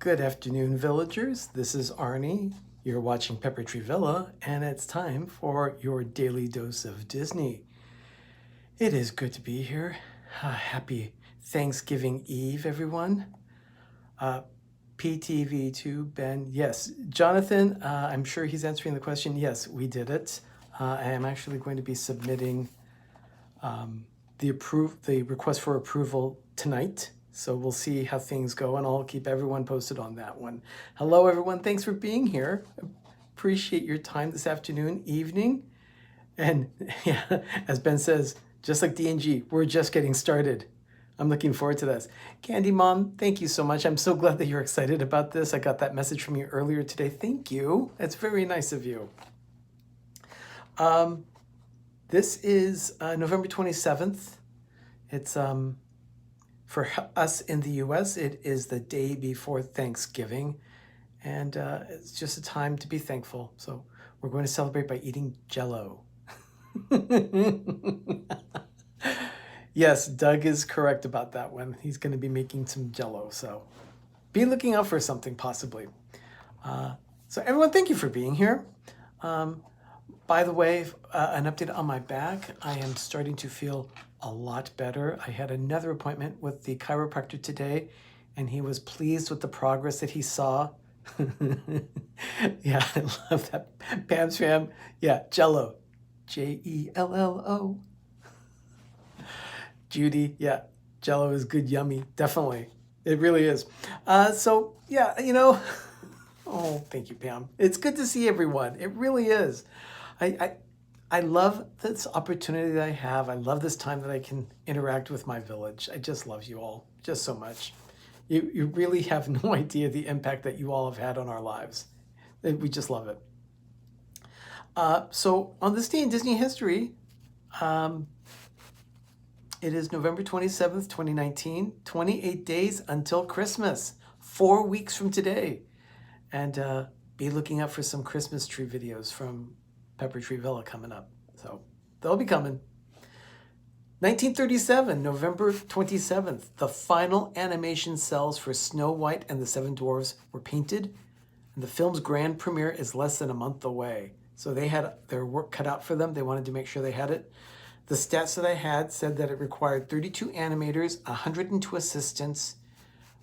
Good afternoon, villagers. This is Arnie. You're watching Pepper Tree Villa, and it's time for your daily dose of Disney. It is good to be here. Happy Thanksgiving Eve, everyone. PTV2, Ben, yes. Jonathan, I'm sure he's answering the question. Yes, we did it. I am actually going to be submitting the request for approval tonight. So we'll see how things go, and I'll keep everyone posted on that one. Hello, everyone. Thanks for being here. Appreciate your time this afternoon, evening. And yeah, as Ben says, just like D&G, we're just getting started. I'm looking forward to this. Candy Mom, thank you so much. I'm so glad that you're excited about this. I got that message from you earlier today. Thank you. That's very nice of you. This is November 27th. It's for us in the US, it is the day before Thanksgiving, and it's just a time to be thankful. So we're going to celebrate by eating Jell-O. Yes, Doug is correct about that one. He's going to be making some Jell-O, so be looking out for something possibly. So everyone, thank you for being here. By the way, an update on my back. I am starting to feel a lot better. I had another appointment with the chiropractor today, and he was pleased with the progress that he saw. Yeah, I love that. Pam's fam. Yeah, Jell-O. Jello. Judy, yeah, Jell-O is good, yummy, definitely. It really is. So, yeah, oh, thank you, Pam. It's good to see everyone. It really is. I love this opportunity that I have. I love this time that I can interact with my village. I just love you all just so much. You really have no idea the impact that you all have had on our lives. We just love it. So on this day in Disney history, it is November 27th, 2019, 28 days until Christmas, 4 weeks from today. And be looking out for some Christmas tree videos from Pepper Tree Villa coming up. So they'll be coming. 1937, November 27th, the final animation cells for Snow White and the Seven Dwarfs were painted, and the film's grand premiere is less than a month away. So they had their work cut out for them. They wanted to make sure they had it. The stats that I had said that it required 32 animators, 102 assistants,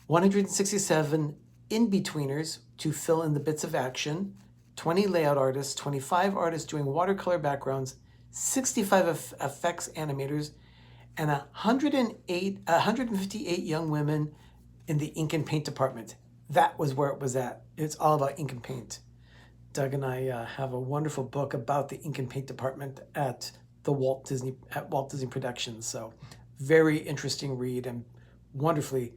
167 in-betweeners to fill in the bits of action, 20 layout artists, 25 artists doing watercolor backgrounds, 65 effects animators, and 158 young women in the ink and paint department. That was where it was at. It's all about ink and paint. Doug and I have a wonderful book about the ink and paint department at Walt Disney Productions. So very interesting read and wonderfully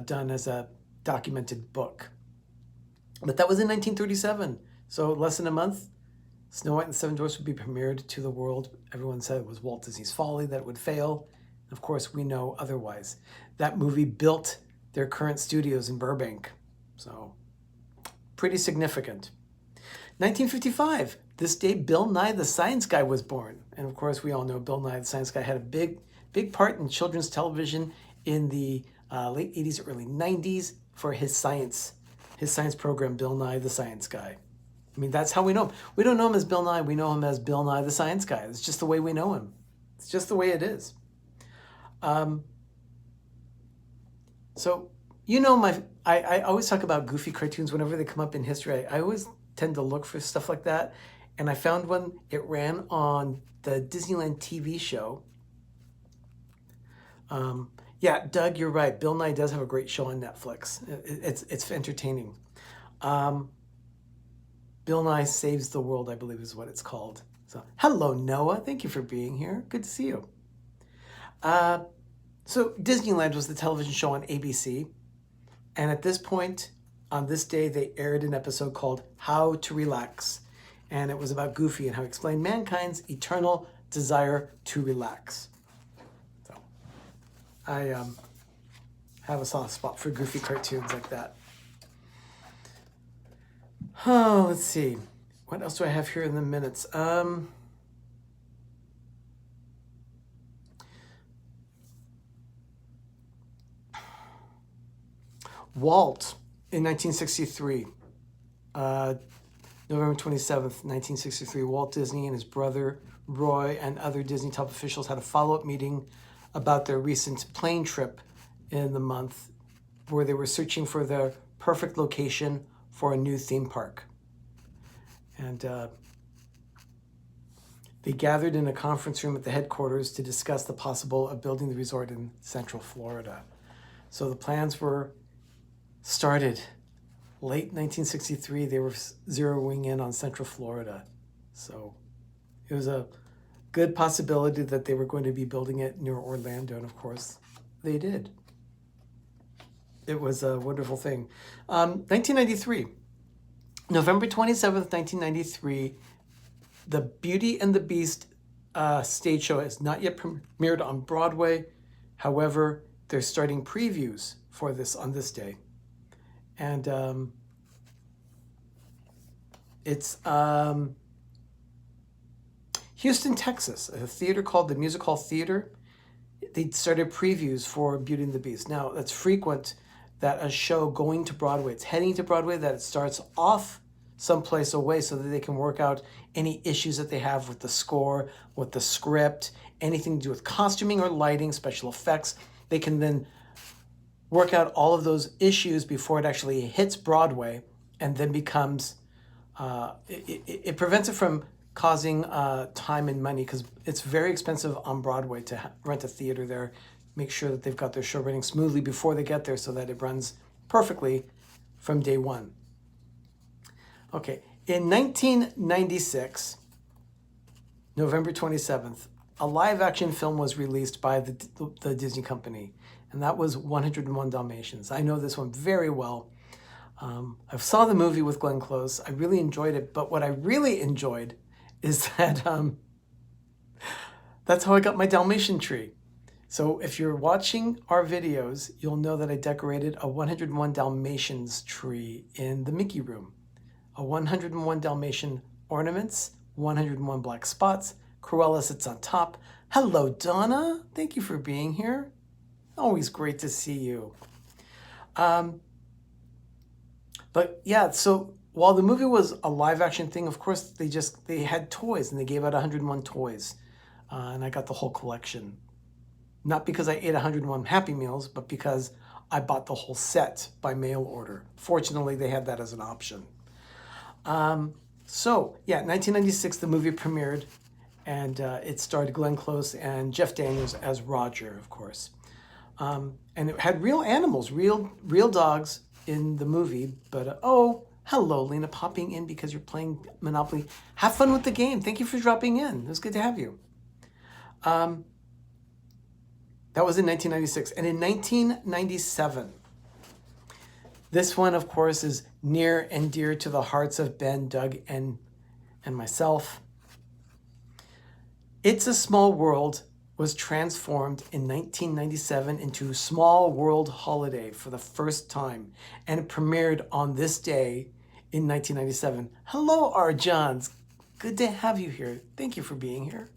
done as a documented book. But that was in 1937. So less than a month, Snow White and the Seven Dwarfs would be premiered to the world. Everyone said it was Walt Disney's folly, that it would fail. Of course, we know otherwise. That movie built their current studios in Burbank. So pretty significant. 1955, this day Bill Nye the Science Guy was born. And of course, we all know Bill Nye the Science Guy had a big part in children's television in the late 80s, early 90s for his science program, Bill Nye the Science Guy. I mean, that's how we know him. We don't know him as Bill Nye. We know him as Bill Nye the Science Guy. It's just the way we know him. It's just the way it is. So, I always talk about goofy cartoons whenever they come up in history. I always tend to look for stuff like that. And I found one. It ran on the Disneyland TV show. Yeah, Doug, you're right. Bill Nye does have a great show on Netflix. It's entertaining. Bill Nye Saves the World, I believe is what it's called. So, hello, Noah. Thank you for being here. Good to see you. So Disneyland was the television show on ABC. And at this point, on this day, they aired an episode called How to Relax. And it was about Goofy and how he explained mankind's eternal desire to relax. So I have a soft spot for goofy cartoons like that. Oh, let's see. What else do I have here in the minutes? Walt in 1963, November 27th, 1963, Walt Disney and his brother Roy and other Disney top officials had a follow-up meeting about their recent plane trip in the month, where they were searching for the perfect location for a new theme park. And they gathered in a conference room at the headquarters to discuss the possible of building the resort in Central Florida. So the plans were started. Late 1963, they were zeroing in on Central Florida. So it was a good possibility that they were going to be building it near Orlando, and of course, they did. It was a wonderful thing. 1993, November 27th, 1993, the Beauty and the Beast stage show has not yet premiered on Broadway. However, they're starting previews for this on this day. And it's Houston, Texas, a theater called the Music Hall Theater. They started previews for Beauty and the Beast. Now, that's frequent that a show going to Broadway, it's heading to Broadway, that it starts off someplace away so that they can work out any issues that they have with the score, with the script, anything to do with costuming or lighting, special effects. They can then work out all of those issues before it actually hits Broadway, and then becomes, it prevents it from causing time and money, because it's very expensive on Broadway to rent a theater there, make sure that they've got their show running smoothly before they get there so that it runs perfectly from day one. Okay, in 1996, November 27th, a live action film was released by the Disney company, and that was 101 Dalmatians. I know this one very well. I saw the movie with Glenn Close. I really enjoyed it, but what I really enjoyed is that that's how I got my Dalmatian tree. So if you're watching our videos, you'll know that I decorated a 101 Dalmatians tree in the Mickey room. A 101 Dalmatian ornaments, 101 black spots. Cruella sits on top. Hello, Donna. Thank you for being here. Always great to see you. But yeah, so while the movie was a live action thing, of course, they had toys, and they gave out 101 toys. And I got the whole collection. Not because I ate 101 Happy Meals, but because I bought the whole set by mail order. Fortunately, they had that as an option. So yeah, 1996, the movie premiered, and it starred Glenn Close and Jeff Daniels as Roger, of course. And it had real animals, real dogs in the movie. But oh, hello, Lena, popping in because you're playing Monopoly. Have fun with the game. Thank you for dropping in. It was good to have you. That was in 1996. And in 1997, this one, of course, is near and dear to the hearts of Ben, Doug, and myself. It's a Small World was transformed in 1997 into Small World Holiday for the first time, and it premiered on this day in 1997. Hello, Arjans. Good to have you here. Thank you for being here.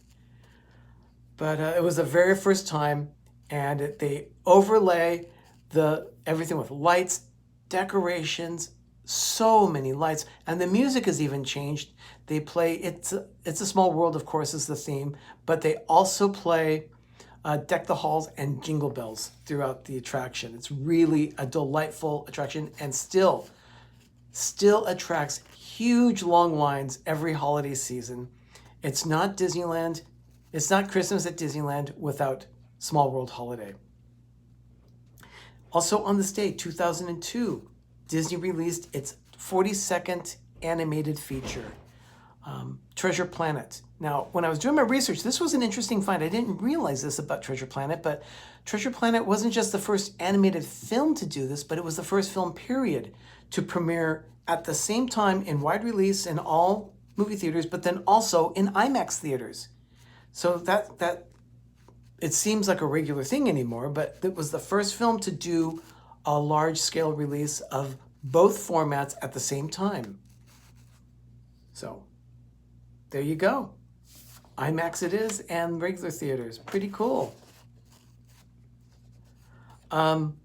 But it was the very first time, and they overlay everything with lights, decorations, so many lights, and the music has even changed. They play It's a Small World, of course, is the theme, but they also play Deck the Halls and Jingle Bells throughout the attraction. It's really a delightful attraction, and still attracts huge long lines every holiday season. It's not Disneyland. It's not Christmas at Disneyland without Small World Holiday. Also on this day, 2002, Disney released its 42nd animated feature, Treasure Planet. Now, when I was doing my research, this was an interesting find. I didn't realize this about Treasure Planet, but Treasure Planet wasn't just the first animated film to do this, but it was the first film, period, to premiere at the same time in wide release in all movie theaters, but then also in IMAX theaters. So that it seems like a regular thing anymore, but it was the first film to do a large-scale release of both formats at the same time. So there you go. IMAX it is, and regular theaters. Pretty cool. In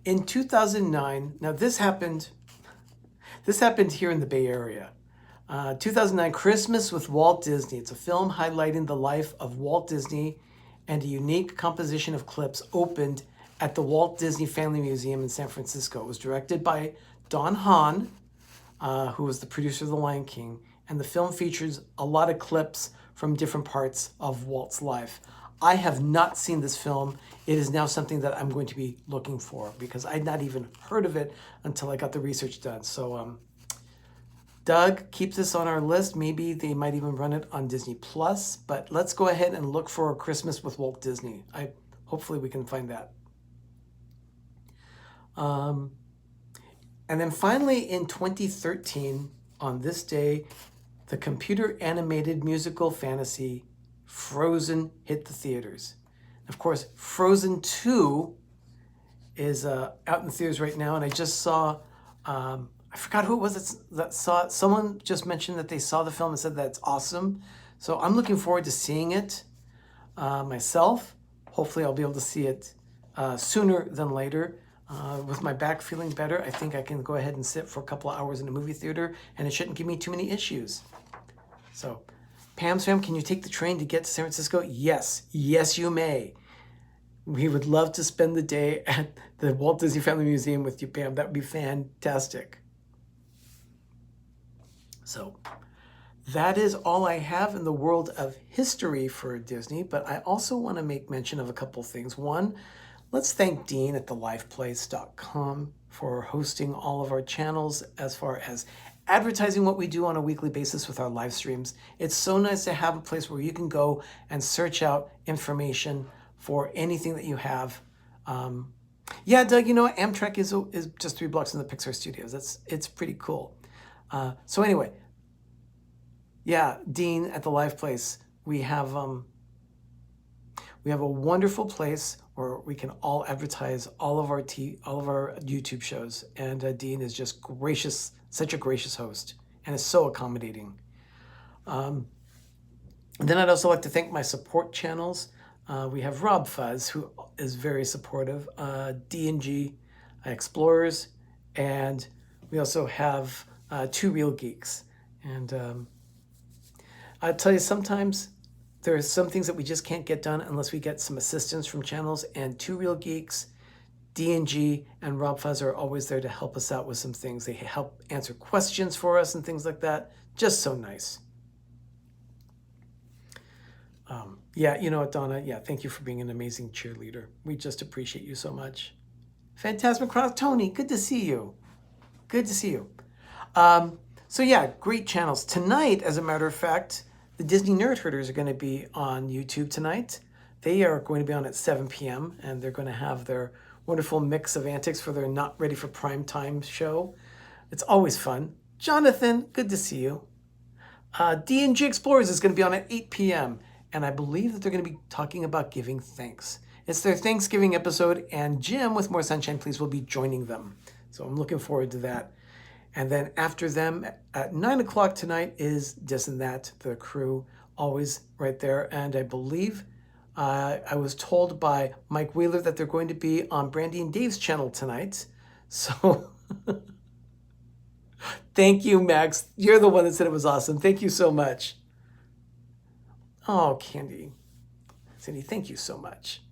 In 2009, now this happened here in the Bay Area. 2009, Christmas with Walt Disney. It's a film highlighting the life of Walt Disney, and a unique composition of clips opened at the Walt Disney Family Museum in San Francisco. It was directed by Don Hahn, who was the producer of The Lion King, and the film features a lot of clips from different parts of Walt's life. I have not seen this film. It is now something that I'm going to be looking for because I'd not even heard of it until I got the research done. So, Doug, keep this on our list. Maybe they might even run it on Disney Plus, but let's go ahead and look for Christmas with Walt Disney. Hopefully we can find that. And then finally in 2013, on this day, the computer animated musical fantasy Frozen hit the theaters. Of course, Frozen 2 is out in the theaters right now, and I just saw, I forgot who it was that saw it. Someone just mentioned that they saw the film and said that it's awesome. So I'm looking forward to seeing it myself. Hopefully I'll be able to see it sooner than later. With my back feeling better, I think I can go ahead and sit for a couple of hours in a movie theater, and it shouldn't give me too many issues. So, Pam's fam, can you take the train to get to San Francisco? Yes. Yes, you may. We would love to spend the day at the Walt Disney Family Museum with you, Pam. That would be fantastic. So, that is all I have in the world of history for Disney, but I also want to make mention of a couple things. One, let's thank Dean at thelifeplace.com for hosting all of our channels as far as advertising what we do on a weekly basis with our live streams. It's so nice to have a place where you can go and search out information for anything that you have. Yeah, Doug, you know, Amtrak is just 3 blocks in the Pixar Studios. It's pretty cool. So anyway, yeah, Dean at the Live Place, we have a wonderful place where we can all advertise all of our YouTube shows, and Dean is just gracious, such a gracious host, and is so accommodating. And then I'd also like to thank my support channels. We have Rob Fuzz, who is very supportive, D&G Explorers, and we also have 2 Real Geeks. And I'll tell you, sometimes there are some things that we just can't get done unless we get some assistance from channels, and 2 Real Geeks, D&G, and Rob Fuzz are always there to help us out with some things. They help answer questions for us and things like that. Just so nice. Yeah, you know what, Donna? Yeah, thank you for being an amazing cheerleader. We just appreciate you so much. Phantasmic Cross, Tony, good to see you. Good to see you. So yeah, great channels. Tonight, as a matter of fact, the Disney Nerd Herders are going to be on YouTube tonight. They are going to be on at 7 p.m. and they're going to have their wonderful mix of antics for their Not Ready for Prime Time show. It's always fun. Jonathan, good to see you. D&G Explorers is going to be on at 8 p.m. and I believe that they're going to be talking about giving thanks. It's their Thanksgiving episode, and Jim with More Sunshine Please will be joining them. So I'm looking forward to that. And then after them at 9 o'clock tonight is This and That, the crew, always right there. And I believe I was told by Mike Wheeler that they're going to be on Brandy and Dave's channel tonight. So thank you, Max. You're the one that said it was awesome. Thank you so much. Oh, Candy. Cindy, thank you so much.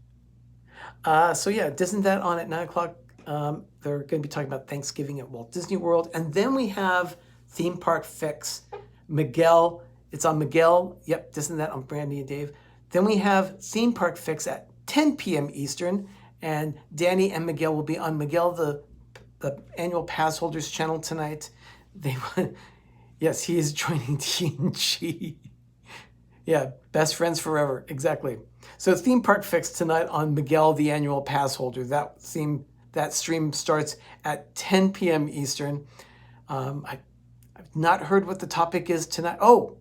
So yeah, Isn't That on at 9 o'clock? They're going to be talking about Thanksgiving at Walt Disney World. And then we have Theme Park Fix. Miguel, it's on Miguel. Yep, Isn't That on Brandy and Dave. Then we have Theme Park Fix at 10 p.m. Eastern. And Danny and Miguel will be on Miguel, the annual pass holders channel tonight. Yes, he is joining T&G. Yeah, best friends forever. Exactly. So Theme Park Fix tonight on Miguel, the annual pass holder. That stream starts at 10 p.m. Eastern. I've not heard what the topic is tonight. Oh,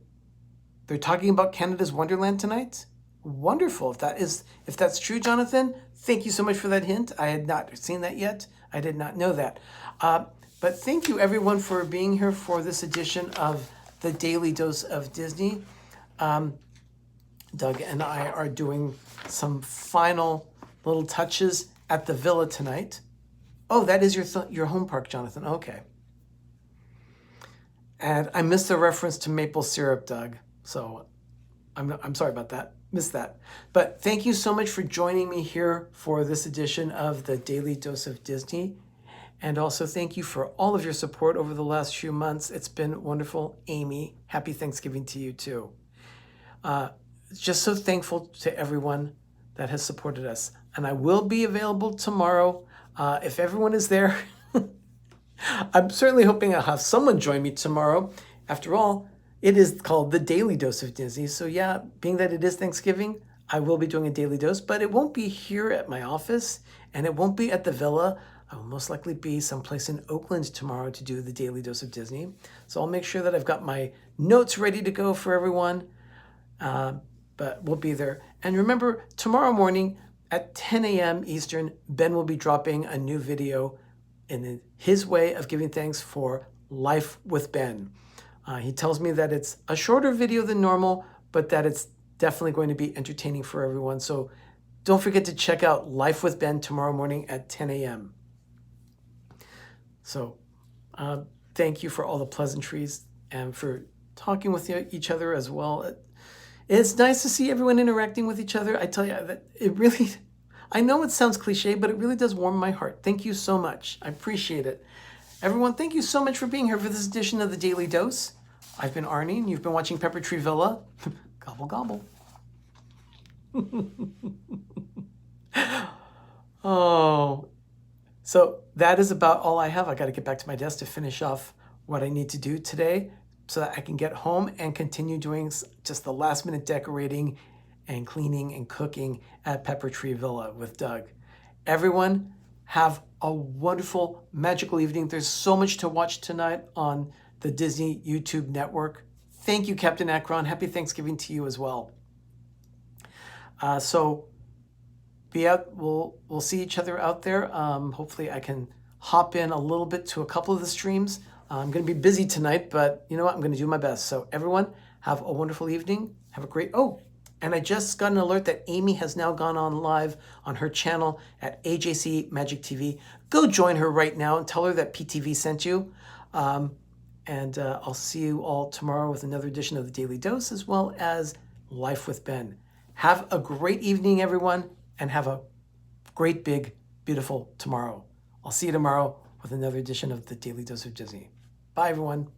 they're talking about Canada's Wonderland tonight? Wonderful. If that's true, Jonathan, thank you so much for that hint. I had not seen that yet. I did not know that. But thank you, everyone, for being here for this edition of the Daily Dose of Disney. Doug and I are doing some final little touches at the villa tonight. Oh, that is your home park, Jonathan. Okay. And I missed the reference to maple syrup, Doug. So I'm sorry about that. Missed that. But thank you so much for joining me here for this edition of the Daily Dose of Disney. And also thank you for all of your support over the last few months. It's been wonderful. Amy, happy Thanksgiving to you too. Just so thankful to everyone that has supported us. And I will be available tomorrow. If everyone is there, I'm certainly hoping I'll have someone join me tomorrow. After all, it is called the Daily Dose of Disney. So yeah, being that it is Thanksgiving, I will be doing a daily dose, but it won't be here at my office and it won't be at the villa. I will most likely be someplace in Oakland tomorrow to do the Daily Dose of Disney. So I'll make sure that I've got my notes ready to go for everyone. But we'll be there. And remember, tomorrow morning at 10 a.m. Eastern, Ben will be dropping a new video in his way of giving thanks for Life with Ben. He tells me that it's a shorter video than normal, but that it's definitely going to be entertaining for everyone. So don't forget to check out Life with Ben tomorrow morning at 10 a.m. So thank you for all the pleasantries and for talking with each other as well. It's nice to see everyone interacting with each other. I tell you that it really, I know it sounds cliche, but it really does warm my heart. Thank you so much. I appreciate it. Everyone, thank you so much for being here for this edition of the Daily Dose. I've been Arnie, and you've been watching Pepper Tree Villa. Gobble, gobble. Oh, so that is about all I have. I got to get back to my desk to finish off what I need to do today so that I can get home and continue doing just the last minute decorating and cleaning and cooking at Pepper Tree Villa with Doug. Everyone, have a wonderful, magical evening. There's so much to watch tonight on the Disney YouTube network. Thank you, Captain Akron. Happy Thanksgiving to you as well. So be out. We'll see each other out there. Hopefully I can hop in a little bit to a couple of the streams. I'm going to be busy tonight, but you know what? I'm going to do my best. So everyone, have a wonderful evening. Have a great... Oh, and I just got an alert that Amy has now gone on live on her channel at AJC Magic TV. Go join her right now and tell her that PTV sent you. And I'll see you all tomorrow with another edition of the Daily Dose, as well as Life with Ben. Have a great evening, everyone, and have a great, big, beautiful tomorrow. I'll see you tomorrow with another edition of the Daily Dose of Disney. Bye, everyone.